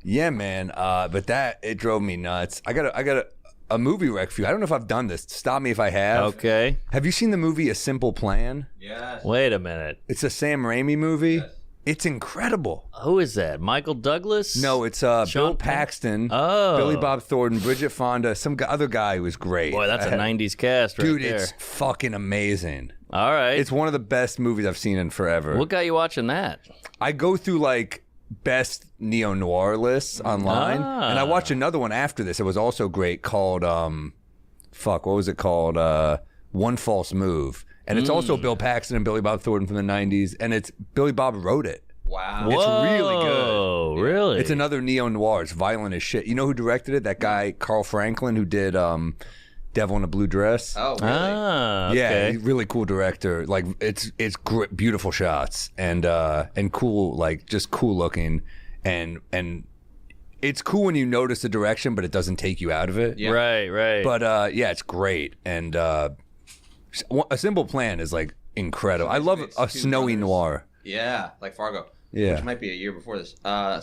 Yeah, man. But it drove me nuts. I got a movie rec for you. I don't know if I've done this. Stop me if I have. Okay. Have you seen the movie A Simple Plan? Yes. Wait a minute. It's a Sam Raimi movie. Yes. It's incredible. Who is that? Michael Douglas? No, it's Bill Paxton, Billy Bob Thornton, Bridget Fonda, some other guy who was great. Boy, that's a 90s cast right Dude, there. it's fucking amazing. All right. It's one of the best movies I've seen in forever. What got you watching that? I go through like best neo-noir lists online, and I watched another one after this. It was also great called, what was it called? One False Move. And it's also Bill Paxton and Billy Bob Thornton from the 90s, and it's Billy Bob wrote it. Wow. It's really good. Oh, really? It's another neo-noir. It's violent as shit. You know who directed it? That guy, Carl Franklin, who did Devil in a Blue Dress. Oh, really? Ah, okay. Yeah, he's a really cool director. Like it's beautiful shots and cool, like just cool looking, and it's cool when you notice the direction, but it doesn't take you out of it. Yeah. Right. But yeah, it's great. And A Simple Plan is like incredible. I love a snowy noir. Yeah, like Fargo. Yeah. Which might be a year before this.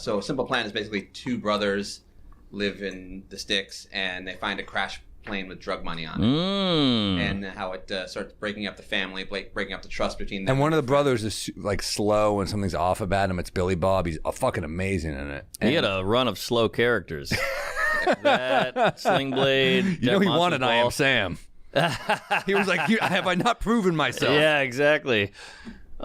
So Simple Plan is basically two brothers live in the sticks and they find a crash plane with drug money on it. And how it starts breaking up the family, breaking up the trust between them. And one of the brothers is like slow and something's off about him. It's Billy Bob. He's fucking amazing in it. And He had a run of slow characters. That, Sling Blade. you know he wanted I Am Sam. He was like, have I not proven myself? Yeah, exactly.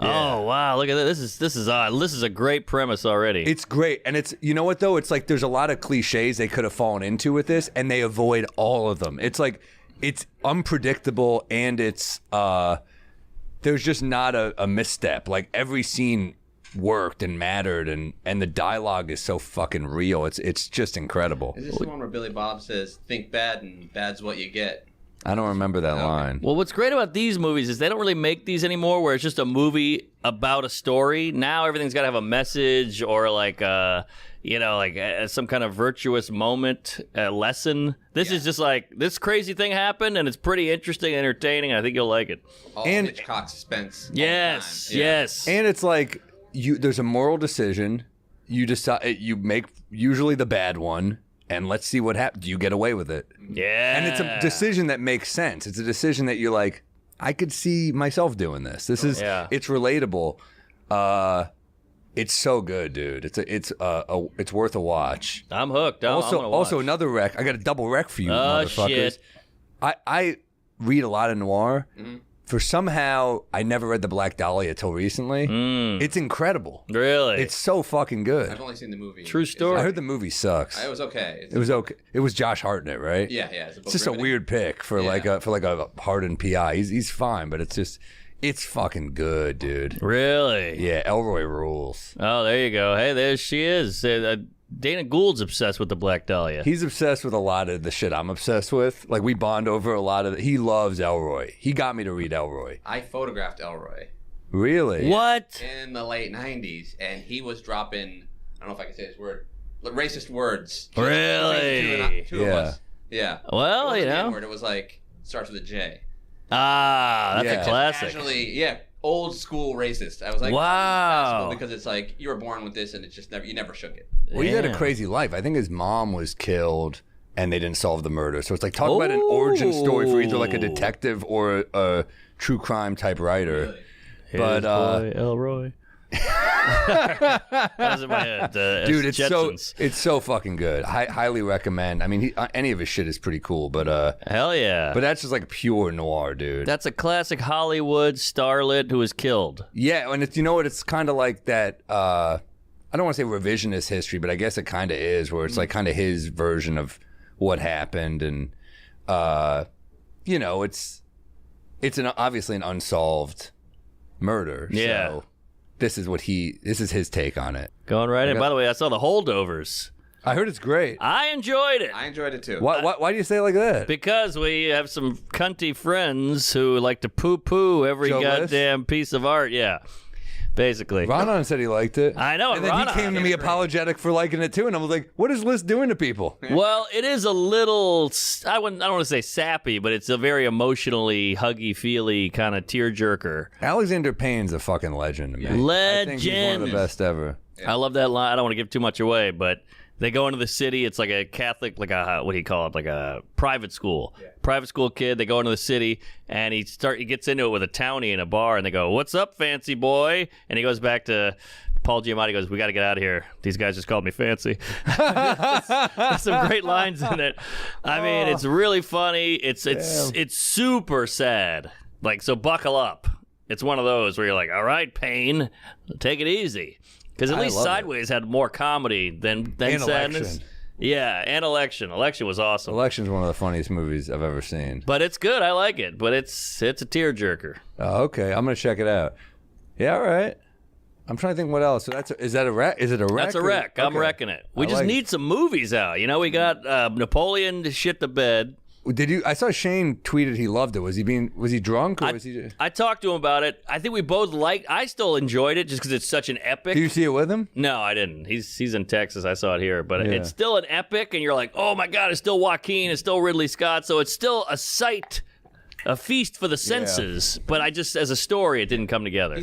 Yeah. Oh wow! Look at that. This is odd. This is a great premise already. It's great, and it's, you know what though? It's like there's a lot of cliches they could have fallen into with this, and they avoid all of them. It's like it's unpredictable, and it's there's just not a misstep. Like every scene worked and mattered, and the dialogue is so fucking real. It's just incredible. Is this the one where Billy Bob says, "Think bad, and bad's what you get"? I don't remember that line. Well, what's great about these movies is they don't really make these anymore where it's just a movie about a story. Now everything's got to have a message or like some kind of virtuous moment, lesson. This is just like, this crazy thing happened and it's pretty interesting, entertaining. I think you'll like it. All And- Hitchcock suspense. Yes, all the time. Yeah. yes. And it's like there's a moral decision. You decide, you make usually the bad one, and let's see what happens. Do you get away with it? Yeah. And it's a decision that makes sense. It's a decision that you're like, I could see myself doing this. This is, it's relatable. It's so good, dude. It's worth a watch. I'm hooked. I'm gonna watch. Also another rec. I got a double rec for you, motherfuckers. Shit. I read a lot of noir. Mm-hmm. For somehow, I never read The Black Dahlia till recently. It's incredible. Really? It's so fucking good. I've only seen the movie. True story. I heard the movie sucks. It was okay. It was okay. It was Josh Hartnett, right? Yeah. It's just a weird pick for like a hardened PI. He's fine, but it's fucking good, dude. Really? Yeah, Elroy rules. Oh, there you go. Hey, there she is. Dana Gould's obsessed with the Black Dahlia. He's obsessed with a lot of the shit I'm obsessed with. Like we bond over a lot of he loves Elroy. He got me to read Elroy. I photographed Elroy Really? What? in the late 90s, and he was dropping, I don't know if I can say this word, racist words. Really? Two of us. Yeah. Well, It wasn't you the know. N-word, it was like, starts with a J. Ah, that's Yeah. a classic. Casually, old school racist. I was like, Wow. that's cool, because it's like, you were born with this, and it's just you never shook it. Well, he had a Damn. crazy life. I think his mom was killed and they didn't solve the murder. So it's like talk about an origin story for either like a detective or a true crime type writer. Really? But boy, Elroy. That was in my head. dude, Jetsons. it's so fucking good. Highly recommend. I mean, any of his shit is pretty cool, but Hell yeah. that's just like pure noir, dude. That's a classic Hollywood starlet who was killed. Yeah, and it's, you know what? It's kind of like that. I don't want to say revisionist history, but I guess it kind of is, where it's like kind of his version of what happened, and it's obviously an unsolved murder. Yeah. So this is his take on it. Going right in. By the way, I saw the Holdovers. I heard it's great. I enjoyed it. I enjoyed it too. Why do you say it like that? Because we have some cunty friends who like to poo-poo every Joe goddamn piece of art. Yeah, basically. Ronan said he liked it. I know, And then Ronan- he came to me apologetic for liking it too, and I was like, "What is List doing to people?" Well, it is a little, I don't want to say sappy, but it's a very emotionally huggy-feely kind of tearjerker. Alexander Payne's a fucking legend to me. Legend. I think he's one of the best ever. I love that line. I don't want to give too much away, but They go into the city. It's like a Catholic, like a, what do you call it? Like a private school. Yeah. Private school kid. They go into the city, and he gets into it with a townie in a bar, and they go, "What's up, fancy boy?" And he goes back to Paul Giamatti. Goes, "We got to get out of here. These guys just called me fancy." There's some great lines in it. I mean, it's really funny. It's super sad. Like, so buckle up. It's one of those where you're like, "All right, Payne, take it easy." Because at least Sideways had more comedy than sadness. Election. Yeah, and Election. Election was awesome. Election's one of the funniest movies I've ever seen. But it's good. I like it. But it's a tearjerker. Oh, okay. I'm gonna check it out. Yeah, all right. I'm trying to think what else. So is that a wreck? Is it a wreck? That's a wreck. I'm wrecking it. We just need some movies out. You know, we got Napoleon to shit the bed. Did you? I saw Shane tweeted he loved it. Was he drunk or was he? I talked to him about it. I think we both I still enjoyed it just because it's such an epic. Did you see it with him? No, I didn't. He's in Texas. I saw it here, but it's still an epic, and you're like, oh my god, it's still Joaquin, it's still Ridley Scott, so it's still a sight, a feast for the senses. But I just, as a story, it didn't come together.